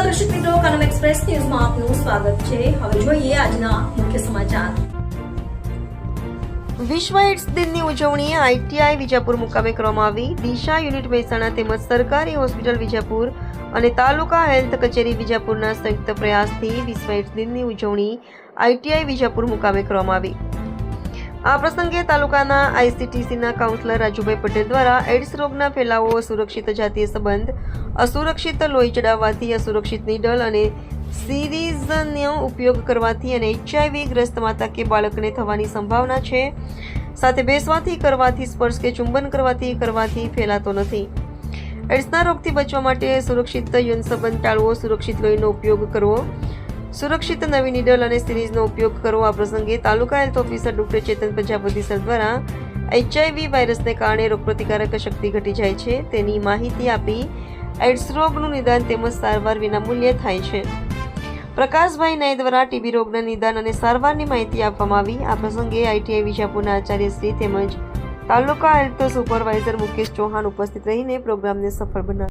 નમસ્કાર દર્શક મિત્રો, કનમ એક્સપ્રેસ ન્યૂઝમાં આપનું સ્વાગત છે। હવે જોઈએ આજના મુખ્ય સમાચાર। વિશ્વ એઇડ્સ દિનની ઉજવણી આઈટીઆઈ વિજાપુર મુકામે કરવામાં આવી। દિશા યુનિટ મહેસાણા તેમજ સરકારી હોસ્પિટલ વિજાપુર અને તાલુકા હેલ્થ કચેરી વિજાપુરના સંયુક્ત પ્રયાસથી વિશ્વ એઇડ્સ દિનની ઉજવણી આઈટીઆઈ વિજાપુર મુકામે કરવામાં આવી। આ પ્રસંગે તાલુકાના આઈસીટીસીના કાઉન્સિલર રાજુભાઈ પટેલ દ્વારા એઇડ્સ રોગના ફેલાવો, અસુરક્ષિત જાતીય સંબંધ, અસુરક્ષિત લોહી ચડાવવાથી, અસુરક્ષિત નીડલ અને સિરીઝનો ઉપયોગ કરવાથી અને HIV ગ્રસ્ત માતા કે બાળકને થવાની સંભાવના છે, સાથે બેસવાથી, કરવાથી, સ્પર્શ કે ચુંબન કરવાથી ફેલાતો નથી। એઇડ્સના રોગથી બચવા માટે સુરક્ષિત યૌન સંબંધ ટાળવો, સુરક્ષિત લોહીનો ઉપયોગ કરવો, સુરક્ષિત નવી નીડલ અને સિરીઝનો ઉપયોગ કરવો। આ પ્રસંગે તાલુકા હેલ્થ ઓફિસર ડોક્ટર ચેતન પ્રજાપતિ સર દ્વારા HIV વાયરસને કારણે રોગપ્રતિકારક શક્તિ ઘટી જાય છે તેની માહિતી આપી એઇડ્સ રોગનું નિદાન તેમજ સારવાર વિનામૂલ્યે થાય છે। પ્રકાશભાઈ નાય દ્વારા ટીબી રોગના નિદાન અને સારવારની માહિતી આપવામાં આવી। આ પ્રસંગે આઈટીઆઈ વિજાપુરના આચાર્યશ્રી તેમજ તાલુકા હેલ્થ સુપરવાઇઝર મુકેશ ચૌહાણ ઉપસ્થિત રહીને પ્રોગ્રામને સફળ બનાવ્યો।